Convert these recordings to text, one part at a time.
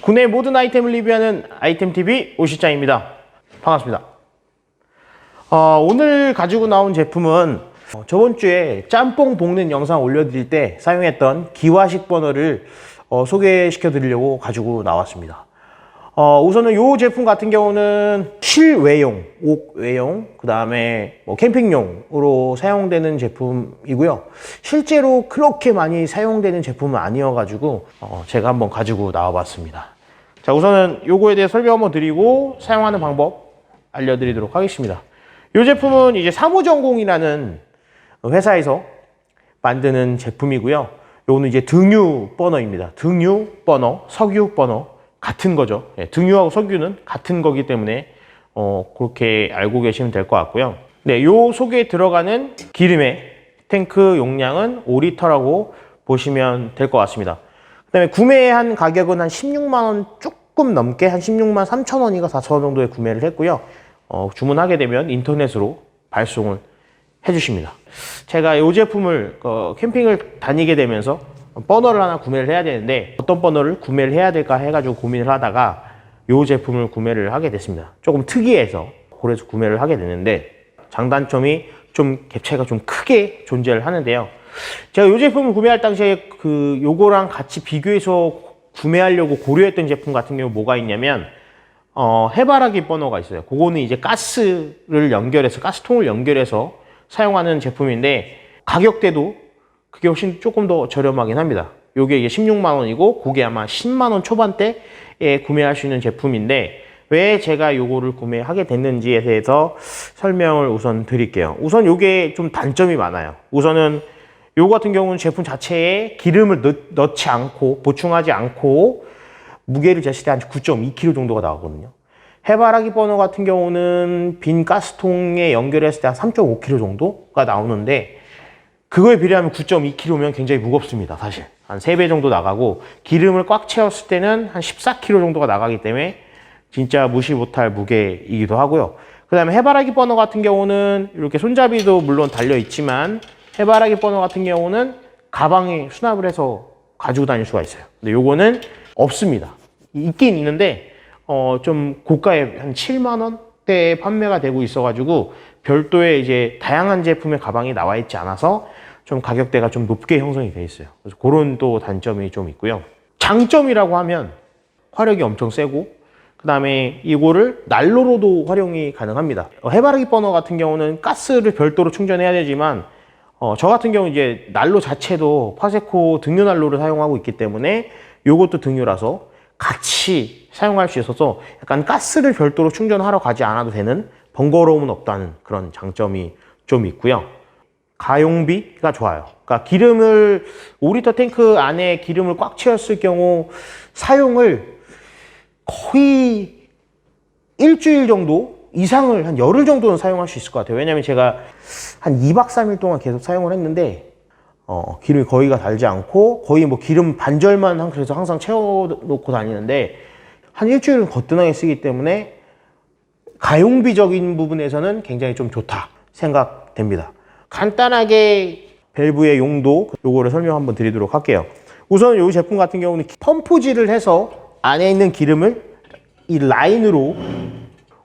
국내 모든 아이템을 리뷰하는 아이템TV 오실장입니다. 반갑습니다. 오늘 가지고 나온 제품은 저번 주에 짬뽕 볶는 영상 올려드릴 때 사용했던 기화식 버너를 소개시켜 드리려고 가지고 나왔습니다. 우선은 이 제품 같은 경우는 실외용, 옥외용, 그 다음에 캠핑용으로 사용되는 제품이고요. 실제로 그렇게 많이 사용되는 제품은 아니어가지고 제가 한번 가지고 나와봤습니다. 자, 우선은 요거에 대해 설명 한번 드리고 사용하는 방법 알려드리도록 하겠습니다. 이 제품은 이제 사무전공이라는 회사에서 만드는 제품이고요. 요거는 이제 등유 버너입니다. 등유 버너, 석유 버너. 같은 거죠. 등유하고 석유는 같은 거기 때문에 그렇게 알고 계시면 될 것 같고요. 네, 요 속에 들어가는 기름의 탱크 용량은 5리터라고 보시면 될 것 같습니다. 그 다음에 구매한 가격은 한 16만 원 조금 넘게 한 16만 3천 원인가 4천 원 정도에 구매를 했고요. 주문하게 되면 인터넷으로 발송을 해주십니다. 제가 이 제품을 캠핑을 다니게 되면서 버너를 하나 구매를 해야 되는데 어떤 버너를 구매를 해야 될까 해가지고 고민을 하다가 이 제품을 구매를 하게 됐습니다. 조금 특이해서 그래서 구매를 하게 됐는데 장단점이 좀 갭차이가 좀 크게 존재를 하는데요. 제가 이 제품을 구매할 당시에 요거랑 같이 비교해서 구매하려고 고려했던 제품 같은 경우 뭐가 있냐면 해바라기 버너가 있어요. 그거는 이제 가스를 연결해서 가스통을 연결해서 사용하는 제품인데 가격대도 그게 훨씬 조금 더 저렴하긴 합니다. 요게 이게 16만 원이고 그게 아마 10만 원 초반대에 구매할 수 있는 제품인데 왜 제가 요거를 구매하게 됐는지에 대해서 설명을 우선 드릴게요. 우선 요게 좀 단점이 많아요. 우선은 요 같은 경우는 제품 자체에 기름을 넣지 않고 보충하지 않고 무게를 쟀을 때 한 9.2kg 정도가 나오거든요. 해바라기 버너 같은 경우는 빈 가스통에 연결했을 때 한 3.5kg 정도가 나오는데 그거에 비례하면 9.2kg면 굉장히 무겁습니다. 사실 한 3배 정도 나가고 기름을 꽉 채웠을 때는 한 14kg 정도가 나가기 때문에 진짜 무시 못할 무게이기도 하고요. 그 다음에 해바라기 버너 같은 경우는 이렇게 손잡이도 물론 달려 있지만 해바라기 버너 같은 경우는 가방에 수납을 해서 가지고 다닐 수가 있어요. 근데 요거는 없습니다. 있긴 있는데 좀 고가에 한 7만 원대에 판매가 되고 있어가지고 별도의 이제 다양한 제품의 가방이 나와 있지 않아서 좀 가격대가 좀 높게 형성이 돼 있어요. 그래서 그런 또 단점이 좀 있고요. 장점이라고 하면 화력이 엄청 세고 그 다음에 이거를 난로로도 활용이 가능합니다. 해바라기 버너 같은 경우는 가스를 별도로 충전해야 되지만 저 같은 경우 이제 난로 자체도 파세코 등유 난로를 사용하고 있기 때문에 이것도 등유라서 같이 사용할 수 있어서 약간 가스를 별도로 충전하러 가지 않아도 되는 번거로움은 없다는 그런 장점이 좀 있고요. 가용비가 좋아요. 그러니까 기름을 5리터 탱크 안에 기름을 꽉 채웠을 경우 사용을 거의 일주일 정도 이상을 한 열흘 정도는 사용할 수 있을 것 같아요. 왜냐면 제가 한 2박 3일 동안 계속 사용을 했는데 기름이 거의가 달지 않고 거의 뭐 기름 반절만 그래서 항상 채워놓고 다니는데 한 일주일은 거뜬하게 쓰기 때문에 가용비적인 부분에서는 굉장히 좀 좋다 생각됩니다. 간단하게 밸브의 용도 요거를 설명 한번 드리도록 할게요. 우선 이 제품 같은 경우는 펌프질을 해서 안에 있는 기름을 이 라인으로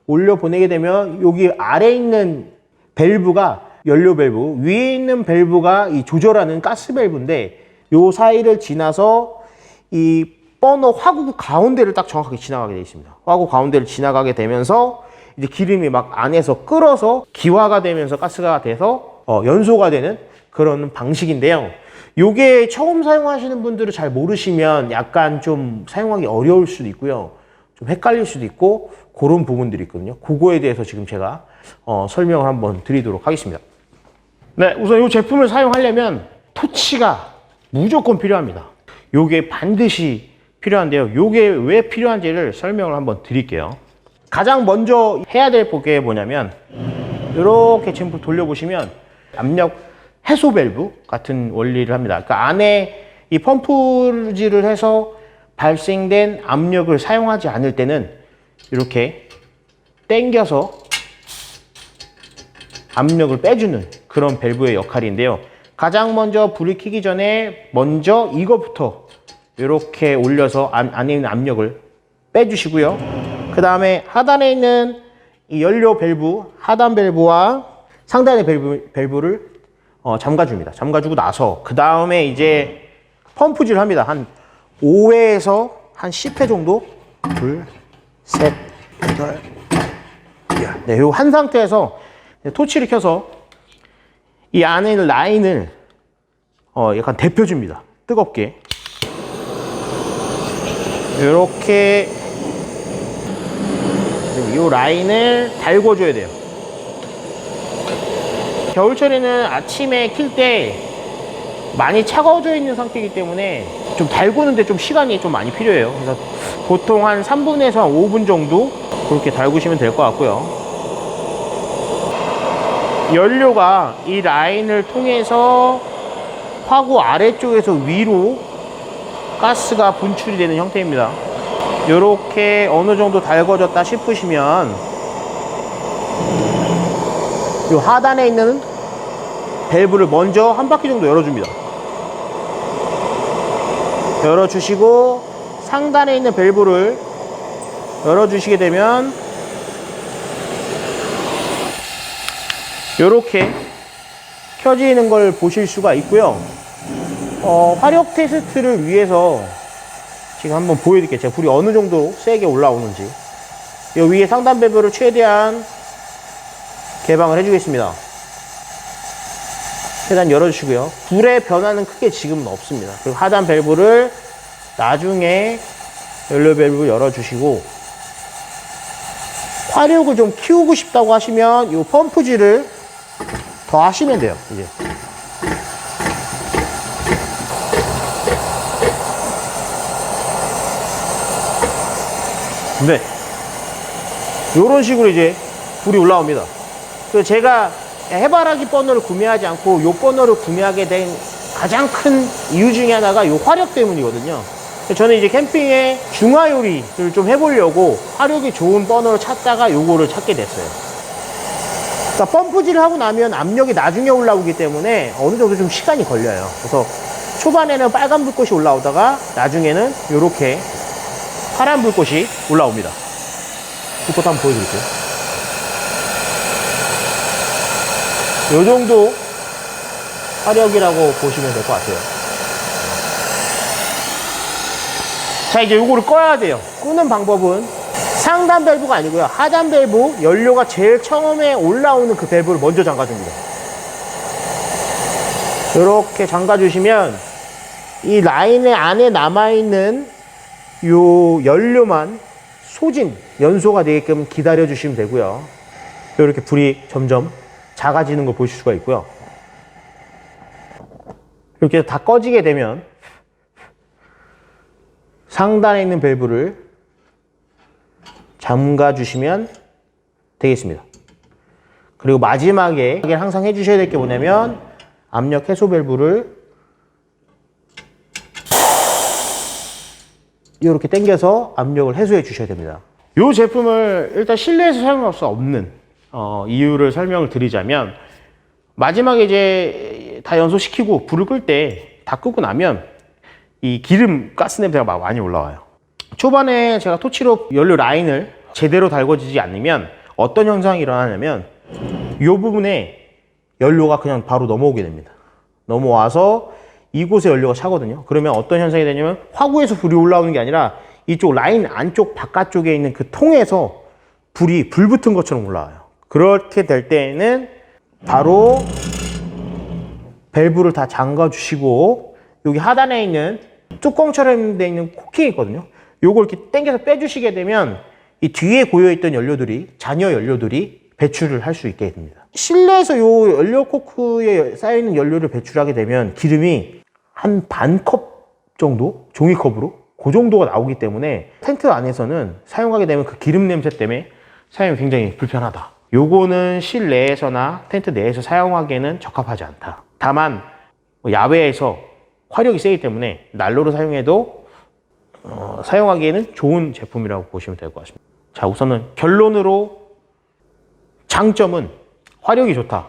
올려 보내게 되면 여기 아래에 있는 밸브가 연료 밸브, 위에 있는 밸브가 이 조절하는 가스 밸브인데 요 사이를 지나서 이 버너 화구 가운데를 딱 정확하게 지나가게 되어 있습니다. 화구 가운데를 지나가게 되면서 이제 기름이 막 안에서 끓어서 기화가 되면서 가스가 돼서 연소가 되는 그런 방식인데요. 요게 처음 사용하시는 분들은 잘 모르시면 약간 좀 사용하기 어려울 수도 있고요. 좀 헷갈릴 수도 있고 그런 부분들이 있거든요. 그거에 대해서 지금 제가 설명을 한번 드리도록 하겠습니다. 네, 우선 이 제품을 사용하려면 토치가 무조건 필요합니다. 요게 반드시 필요한데요. 요게 왜 필요한지를 설명을 한번 드릴게요. 가장 먼저 해야 될 게 뭐냐면 이렇게 제품 돌려보시면 압력 해소 밸브 같은 원리를 합니다. 그러니까 안에 이 펌프질을 해서 발생된 압력을 사용하지 않을 때는 이렇게 당겨서 압력을 빼주는 그런 밸브의 역할인데요. 가장 먼저 불이 켜기 전에 먼저 이거부터 이렇게 올려서 안에 있는 압력을 빼주시고요. 그 다음에 하단에 있는 이 연료 밸브, 하단 밸브와 상단의 밸브를 잠가줍니다. 잠가주고 나서 그 다음에 이제 펌프질을 합니다. 한 5회에서 한 10회 정도. 둘, 셋, 여덟. 네, 요 한 상태에서 토치를 켜서 이 안에 있는 라인을 약간 데펴줍니다. 뜨겁게. 이렇게 이 라인을 달궈줘야 돼요. 겨울철에는 아침에 킬 때 많이 차가워져 있는 상태이기 때문에 좀 달구는데 좀 시간이 좀 많이 필요해요. 그래서 보통 한 3분에서 한 5분 정도 그렇게 달구시면 될 것 같고요. 연료가 이 라인을 통해서 화구 아래쪽에서 위로 가스가 분출이 되는 형태입니다. 이렇게 어느 정도 달궈졌다 싶으시면 이 하단에 있는 밸브를 먼저 한 바퀴 정도 열어줍니다. 열어주시고 상단에 있는 밸브를 열어주시게 되면 이렇게 켜지는 걸 보실 수가 있고요. 화력 테스트를 위해서 지금 한번 보여드릴게요. 제가 불이 어느 정도 세게 올라오는지. 이 위에 상단 밸브를 최대한 개방을 해주겠습니다. 최대한 열어주시고요. 불의 변화는 크게 지금은 없습니다. 그리고 하단 밸브를 나중에 연료 밸브 열어주시고, 화력을 좀 키우고 싶다고 하시면 이 펌프질을 더 하시면 돼요. 이제 네, 이런 식으로 이제 불이 올라옵니다. 그래서 제가 해바라기 버너를 구매하지 않고 이 버너를 구매하게 된 가장 큰 이유 중에 하나가 이 화력 때문이거든요. 저는 이제 캠핑에 중화 요리를 좀 해보려고 화력이 좋은 버너를 찾다가 요거를 찾게 됐어요. 그러니까 펌프질을 하고 나면 압력이 나중에 올라오기 때문에 어느 정도 좀 시간이 걸려요. 그래서 초반에는 빨간 불꽃이 올라오다가 나중에는 이렇게 파란 불꽃이 올라옵니다. 불꽃 한번 보여드릴게요. 이 정도 화력이라고 보시면 될 것 같아요. 자, 이제 요거를 꺼야 돼요. 끄는 방법은 상단 밸브가 아니고요. 하단 밸브, 연료가 제일 처음에 올라오는 그 밸브를 먼저 잠가줍니다. 이렇게 잠가주시면 이 라인의 안에 남아있는 요 연료만 소진, 연소가 되게끔 기다려주시면 되고요. 이렇게 불이 점점 작아지는 걸 보실 수가 있고요. 이렇게 다 꺼지게 되면 상단에 있는 밸브를 잠가 주시면 되겠습니다. 그리고 마지막에 항상 해주셔야 될 게 뭐냐면 압력 해소 밸브를 이렇게 당겨서 압력을 해소해 주셔야 됩니다. 이 제품을 일단 실내에서 사용할 수 없는 이유를 설명을 드리자면, 마지막에 이제 다 연소시키고 불을 끌 때 다 끄고 나면 이 기름 가스 냄새가 막 많이 올라와요. 초반에 제가 토치로 연료 라인을 제대로 달궈지지 않으면 어떤 현상이 일어나냐면 이 부분에 연료가 그냥 바로 넘어오게 됩니다. 넘어와서 이곳에 연료가 차거든요. 그러면 어떤 현상이 되냐면 화구에서 불이 올라오는 게 아니라 이쪽 라인 안쪽 바깥쪽에 있는 그 통에서 불이 불 붙은 것처럼 올라와요. 그렇게 될 때는 바로 밸브를 다 잠가 주시고, 여기 하단에 있는 뚜껑처럼 되어 있는 코킹이 있거든요. 요걸 이렇게 당겨서 빼주시게 되면 이 뒤에 고여있던 연료들이, 잔여 연료들이 배출을 할 수 있게 됩니다. 실내에서 요 연료 코크에 쌓여있는 연료를 배출하게 되면 기름이 한 반 컵 정도, 종이컵으로 그 정도가 나오기 때문에 텐트 안에서는 사용하게 되면 그 기름 냄새 때문에 사용이 굉장히 불편하다. 요거는 실내에서나 텐트 내에서 사용하기에는 적합하지 않다. 다만 야외에서 화력이 세기 때문에 난로로 사용해도 사용하기에는 좋은 제품이라고 보시면 될 것 같습니다. 자, 우선은 결론으로 장점은 화력이 좋다.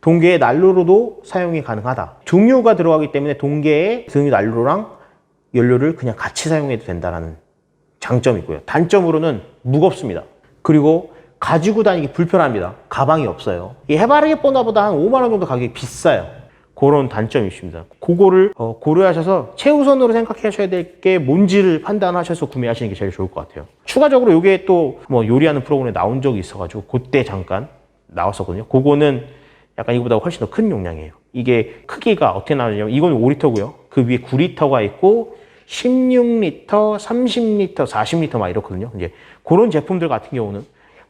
동계의 난로로도 사용이 가능하다. 등유가 들어가기 때문에 동계의 등유 난로랑 연료를 그냥 같이 사용해도 된다는 장점이 있고요. 단점으로는 무겁습니다. 그리고 가지고 다니기 불편합니다. 가방이 없어요. 이 해바라기 버너보다 한 5만 원 정도 가격이 비싸요. 그런 단점이 있습니다. 그거를 고려하셔서 최우선으로 생각하셔야 될 게 뭔지를 판단하셔서 구매하시는 게 제일 좋을 것 같아요. 추가적으로 이게 또 뭐 요리하는 프로그램에 나온 적이 있어가지고 그때 잠깐 나왔었거든요. 그거는 약간 이거보다 훨씬 더 큰 용량이에요. 이게 크기가 어떻게 나오냐면 이건 5리터고요. 그 위에 9리터가 있고 16리터, 30리터, 40리터 막 이렇거든요. 이제 그런 제품들 같은 경우는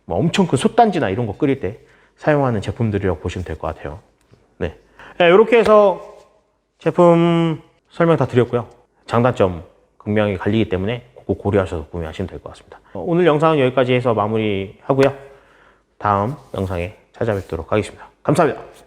뭐 엄청 큰 솥단지나 이런 거 끓일 때 사용하는 제품들이라고 보시면 될 것 같아요. 네. 이렇게 해서 제품 설명 다 드렸고요. 장단점 극명하게 갈리기 때문에 꼭 고려하셔서 구매하시면 될 것 같습니다. 오늘 영상은 여기까지 해서 마무리하고요. 다음 영상에 찾아뵙도록 하겠습니다. 감사합니다.